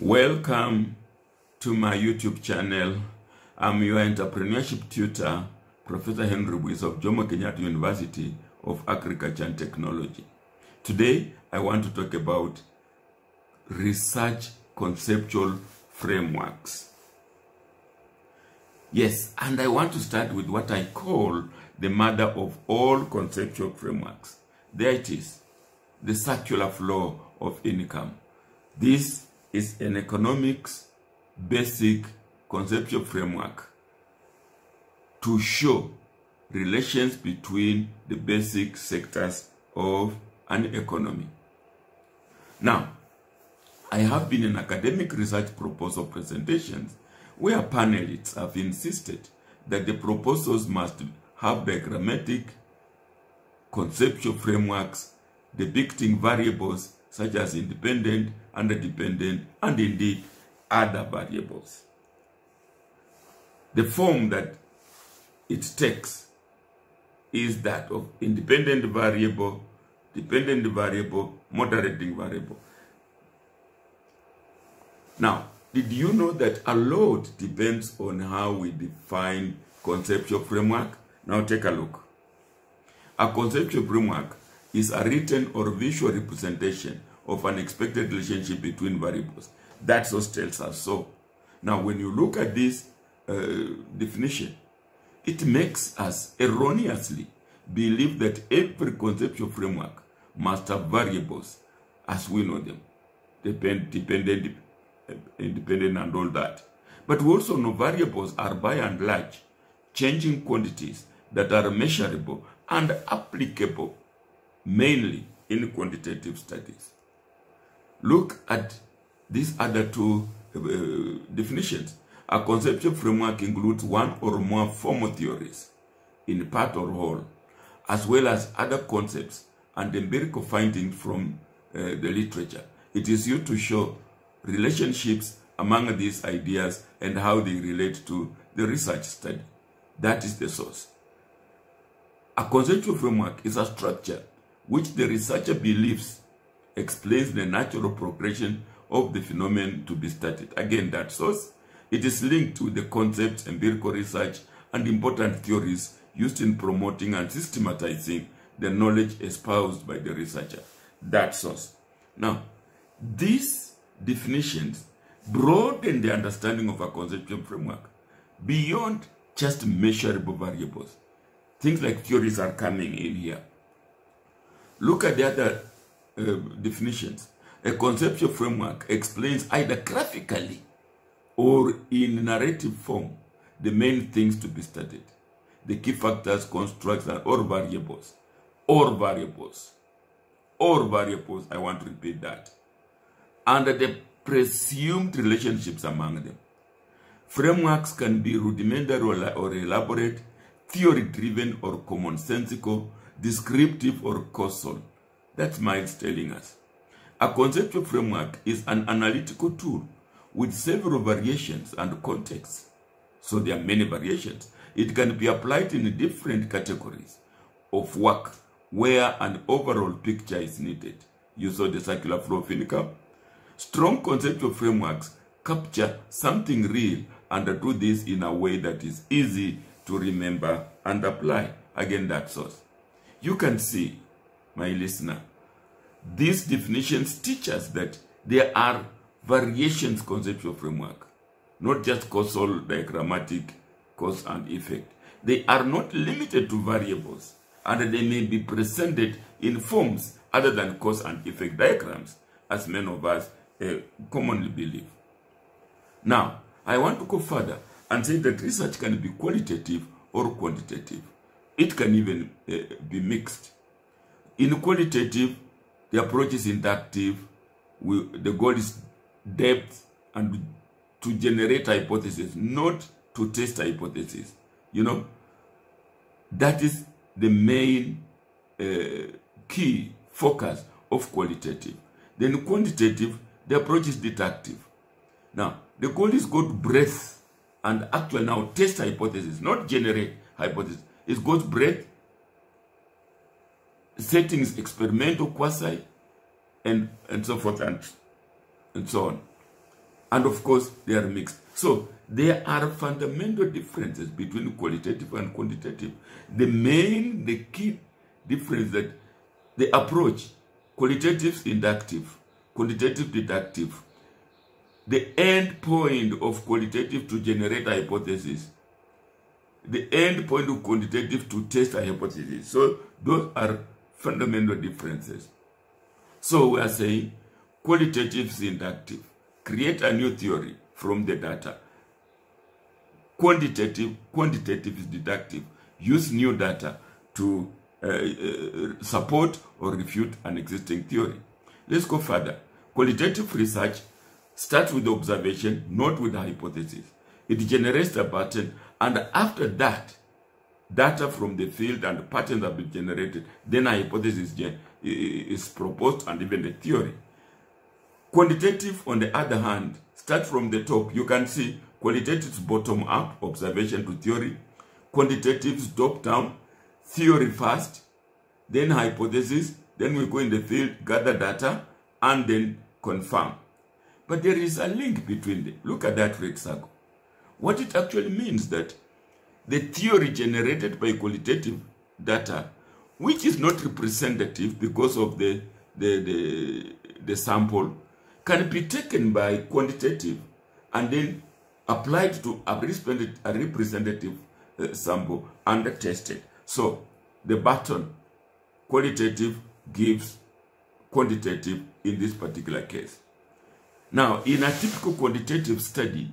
Welcome to my YouTube channel. I'm your entrepreneurship tutor, Professor Henry Buis of Jomo Kenyatta University of Agriculture and Technology. Today, I want to talk about research conceptual frameworks. Yes, and I want to start with what I call the mother of all conceptual frameworks. There it is, the circular flow of income. This is an economics basic conceptual framework to show relations between the basic sectors of an economy. Now, I have been in academic research proposal presentations where panelists have insisted that the proposals must have diagrammatic conceptual frameworks depicting variables such as independent, interdependent, and indeed other variables. The form that it takes is that of independent variable, dependent variable, moderating variable. Now, did you know that a lot depends on how we define conceptual framework? Now take a look. A conceptual framework is a written or visual representation of an expected relationship between variables. That source tells us so. Now, when you look at this definition, it makes us erroneously believe that every conceptual framework must have variables as we know them, dependent, independent, and all that. But we also know variables are by and large changing quantities that are measurable and applicable mainly in quantitative studies. Look at these other two definitions. A conceptual framework includes one or more formal theories, in part or whole, as well as other concepts and empirical findings from the literature. It is used to show relationships among these ideas and how they relate to the research study. That is the source. A conceptual framework is a structure which the researcher believes explains the natural progression of the phenomenon to be studied. Again, that source, it is linked to the concepts, empirical research, and important theories used in promoting and systematizing the knowledge espoused by the researcher. That source. Now, these definitions broaden the understanding of a conceptual framework beyond just measurable variables. Things like theories are coming in here. Look at the other definitions. A conceptual framework explains either graphically or in narrative form the main things to be studied, the key factors, constructs, and or variables, I want to repeat that, and the presumed relationships among them. Frameworks can be rudimentary or elaborate, theory-driven or commonsensical, descriptive or causal. That's Miles telling us. A conceptual framework is an analytical tool with several variations and contexts. So there are many variations. It can be applied in different categories of work where an overall picture is needed. You saw the circular flow of income. Strong conceptual frameworks capture something real and do this in a way that is easy to remember and apply. Again, that source. You can see, my listener, these definitions teach us that there are variations conceptual framework, not just causal, diagrammatic, cause and effect. They are not limited to variables, and they may be presented in forms other than cause and effect diagrams, as many of us commonly believe. Now, I want to go further and say that research can be qualitative or quantitative. It can even be mixed. In qualitative, the approach is inductive. The goal is depth and to generate hypotheses, not to test hypotheses. You know, that is the main key focus of qualitative. Then quantitative, the approach is deductive. Now, the goal is go to breadth and actually now test hypotheses, not generate hypotheses. It goes breadth, settings, experimental, quasi, and so forth and so on. And of course, they are mixed. So there are fundamental differences between qualitative and quantitative. The key difference that the approach, qualitative is inductive, quantitative deductive. The end point of qualitative to generate a hypothesis, the end point of quantitative to test a hypothesis. So those are fundamental differences. So we are saying qualitative is inductive. Create a new theory from the data. Quantitative is deductive. Use new data to support or refute an existing theory. Let's go further. Qualitative research starts with observation, not with a hypothesis. It generates a pattern, and after that, data from the field and patterns have been generated. Then a hypothesis is proposed and even a theory. Quantitative, on the other hand, start from the top. You can see qualitative is bottom-up, observation to theory. Quantitative is top-down, theory first, then hypothesis, then we go in the field, gather data, and then confirm. But there is a link between them. Look at that red circle. What it actually means that the theory generated by qualitative data, which is not representative because of the sample, can be taken by quantitative and then applied to a representative sample and tested. So the button qualitative gives quantitative in this particular case. Now, in a typical quantitative study,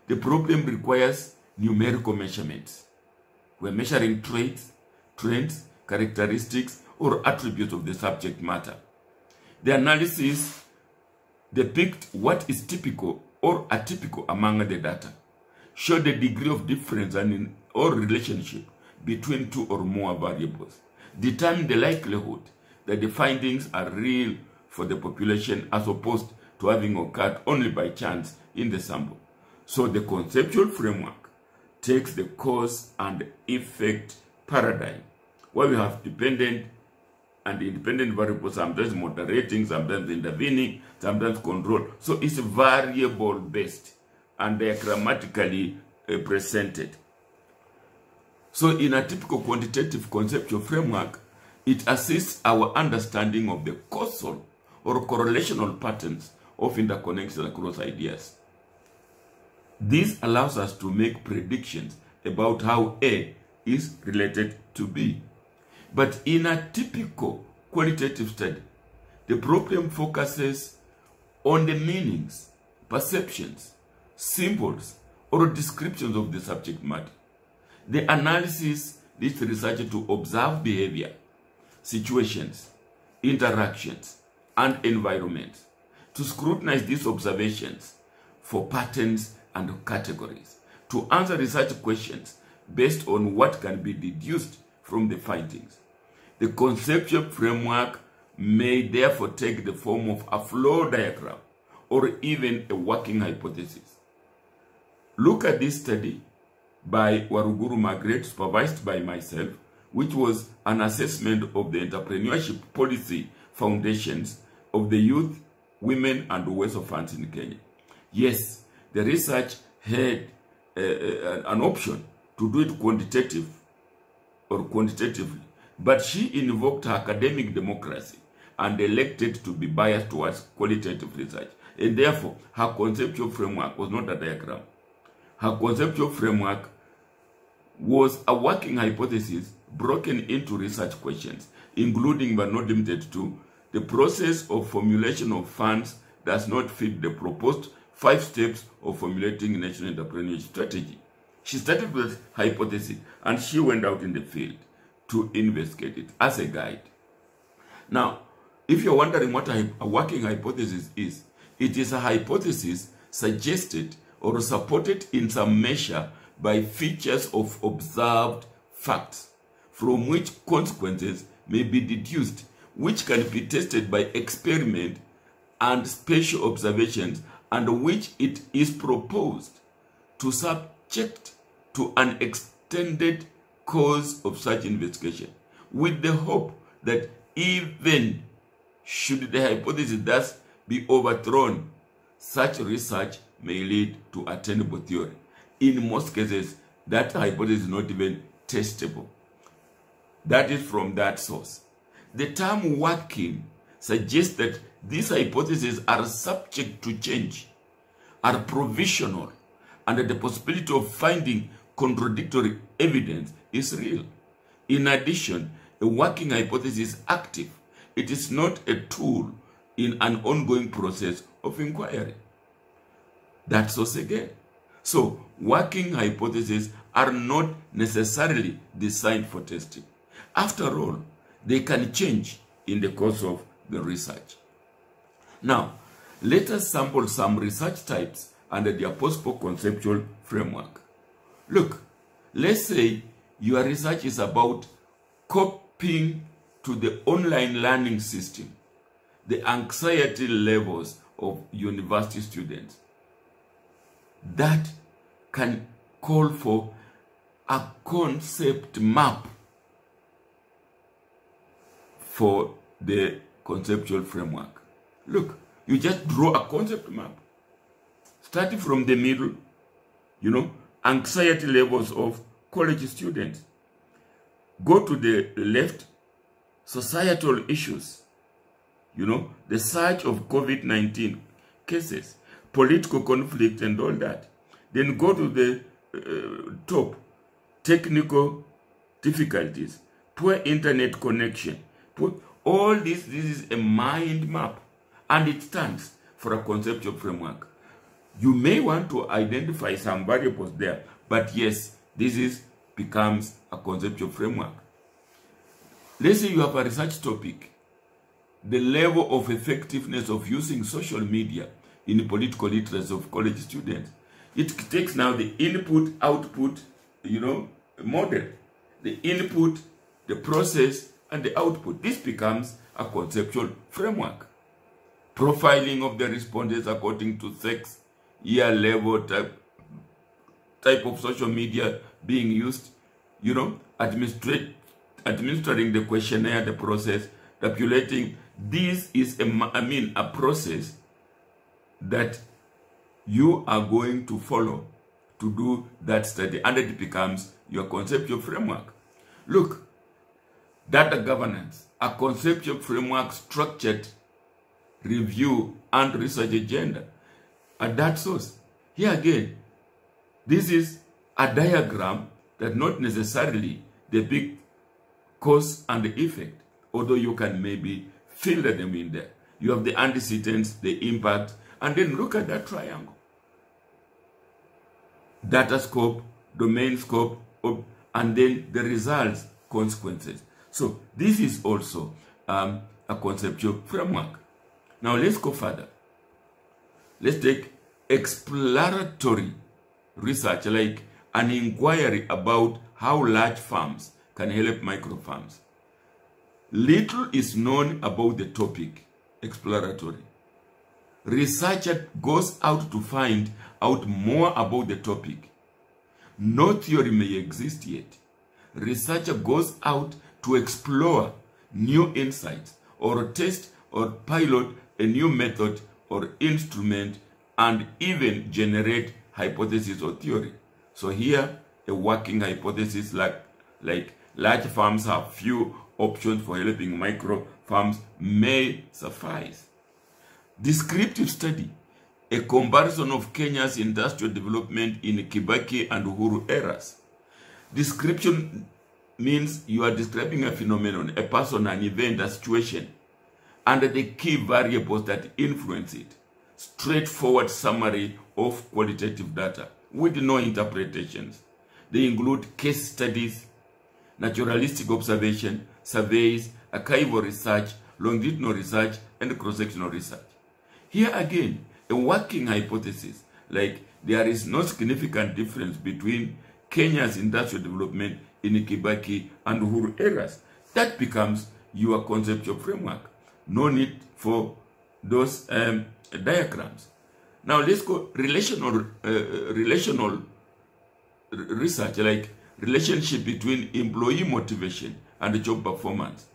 the problem requires numerical measurements. We're measuring traits, trends, characteristics, or attributes of the subject matter. The analysis depicts what is typical or atypical among the data, show the degree of difference or relationship between two or more variables, determine the likelihood that the findings are real for the population as opposed to having occurred only by chance in the sample. So the conceptual framework takes the cause and effect paradigm, where we have dependent and independent variables, sometimes moderating, sometimes intervening, sometimes controlled. So it's variable based and diagrammatically presented. So in a typical quantitative conceptual framework, it assists our understanding of the causal or correlational patterns of interconnection across ideas. This allows us to make predictions about how A is related to B. But in a typical qualitative study, the problem focuses on the meanings, perceptions, symbols, or descriptions of the subject matter. The analysis leads the researcher to observe behavior, situations, interactions, and environments, to scrutinize these observations for patterns and categories, to answer research questions based on what can be deduced from the findings. The conceptual framework may therefore take the form of a flow diagram or even a working hypothesis. Look at this study by Waruguru Margaret, supervised by myself, which was an assessment of the entrepreneurship policy foundations of the youth, women, and Uwezo funds in Kenya. Yes, the research had an option to do it quantitative or quantitatively, but she invoked her academic democracy and elected to be biased towards qualitative research. And therefore, her conceptual framework was not a diagram. Her conceptual framework was a working hypothesis broken into research questions, including but not limited to the process of formulation of funds does not fit the proposed 5 steps of formulating national entrepreneurship strategy. She started with hypothesis and she went out in the field to investigate it as a guide. Now, if you're wondering what a working hypothesis is, it is a hypothesis suggested or supported in some measure by features of observed facts, from which consequences may be deduced, which can be tested by experiment and spatial observations, and which it is proposed to subject to an extended course of such investigation, with the hope that even should the hypothesis thus be overthrown, such research may lead to attainable theory. In most cases, that hypothesis is not even testable. That is from that source. The term working suggests that these hypotheses are subject to change, are provisional, and that the possibility of finding contradictory evidence is real. In addition, a working hypothesis is active. It is not a tool in an ongoing process of inquiry. That's us again. So, working hypotheses are not necessarily designed for testing. After all, they can change in the course of the research. Now, let us sample some research types under the post-conceptual framework. Look, let's say your research is about coping to the online learning system, the anxiety levels of university students. That can call for a concept map for the conceptual framework. Look, you just draw a concept map. Starting from the middle, anxiety levels of college students. Go to the left, societal issues. The surge of COVID-19 cases, political conflict and all that. Then go to the top, technical difficulties, poor internet connection. All this is a mind map, and it stands for a conceptual framework. You may want to identify some variables there, but yes, this becomes a conceptual framework. Let's say you have a research topic, the level of effectiveness of using social media in the political literacy of college students. It takes now the input-output, model, the input, the process, and the output. This becomes a conceptual framework. Profiling of the respondents according to sex, year level, type of social media being used, administering the questionnaire, the process, tabulating. This is a process that you are going to follow to do that study, and it becomes your conceptual framework. Look, data governance, a conceptual framework, structured review and research agenda. At that source, here again, this is a diagram that not necessarily depict cause and effect, although you can maybe filter them in there. You have the antecedents, the impact, and then look at that triangle. Data scope, domain scope, and then the results, consequences. So this is also a conceptual framework. Now let's go further. Let's take exploratory research, like an inquiry about how large firms can help micro firms. Little is known about the topic, exploratory. Researcher goes out to find out more about the topic. No theory may exist yet. Researcher goes out to explore new insights or test or pilot a new method or instrument and even generate hypothesis or theory. So here, a working hypothesis like large firms have few options for helping micro firms may suffice. Descriptive study, a comparison of Kenya's industrial development in Kibaki and Uhuru eras. Description means you are describing a phenomenon, a person, an event, a situation, and the key variables that influence it. Straightforward summary of qualitative data with no interpretations. They include case studies, naturalistic observation, surveys, archival research, longitudinal research, and cross-sectional research. Here again, a working hypothesis, like there is no significant difference between Kenya's industrial development in Kibaki and Uhuru eras. That becomes your conceptual framework. No need for those diagrams. Now let's go relational research, like relationship between employee motivation and job performance.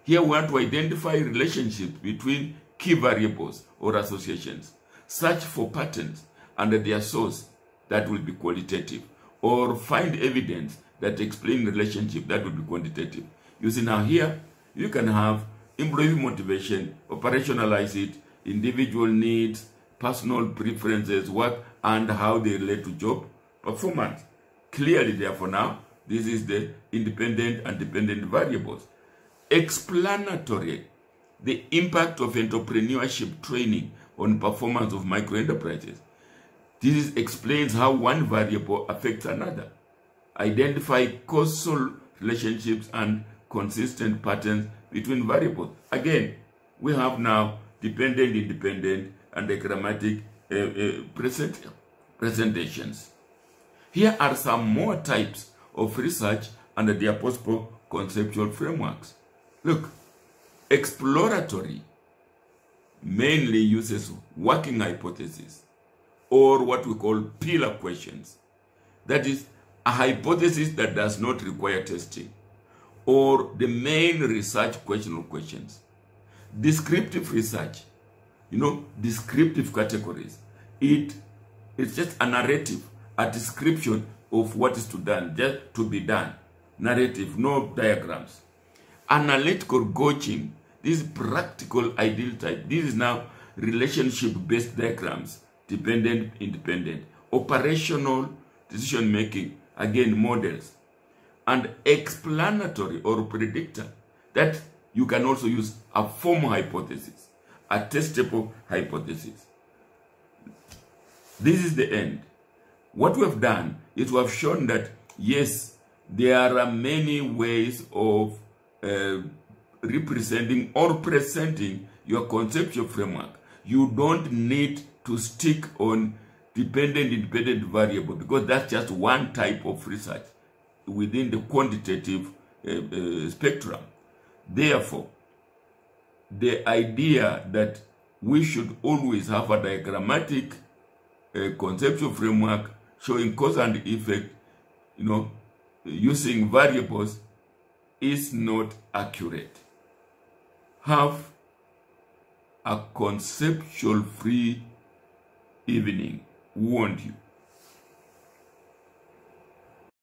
Here we want to identify relationships between key variables or associations. search for patterns under their source, that will be qualitative, or find evidence that explain relationship, that will be quantitative. You see now here, you can have employee motivation, operationalize it, individual needs, personal preferences, work, and how they relate to job performance. Clearly, therefore, now, this is the independent and dependent variables. Explanatory, the impact of entrepreneurship training on performance of microenterprises. This explains how one variable affects another. Identify causal relationships and consistent patterns between variables. Again, we have now dependent, independent, and diagrammatic presentations. Here are some more types of research under the possible conceptual frameworks. Look, exploratory mainly uses working hypothesis, or what we call pillar questions. That is, a hypothesis that does not require testing, or the main research question or questions. Descriptive research, descriptive categories. It's just a narrative, a description of what is just to be done. Narrative, no diagrams. Analytical gauging, this is practical ideal type. This is now relationship-based diagrams, dependent, independent. Operational decision-making, again, models. And explanatory or predictor, that you can also use a formal hypothesis, a testable hypothesis. This is the end. What we have done is we have shown that, yes, there are many ways of representing or presenting your conceptual framework. You don't need to stick on dependent, independent variable, because that's just one type of research within the quantitative spectrum. Therefore, the idea that we should always have a diagrammatic conceptual framework showing cause and effect, using variables, is not accurate. Have a conceptual free evening. Warned you.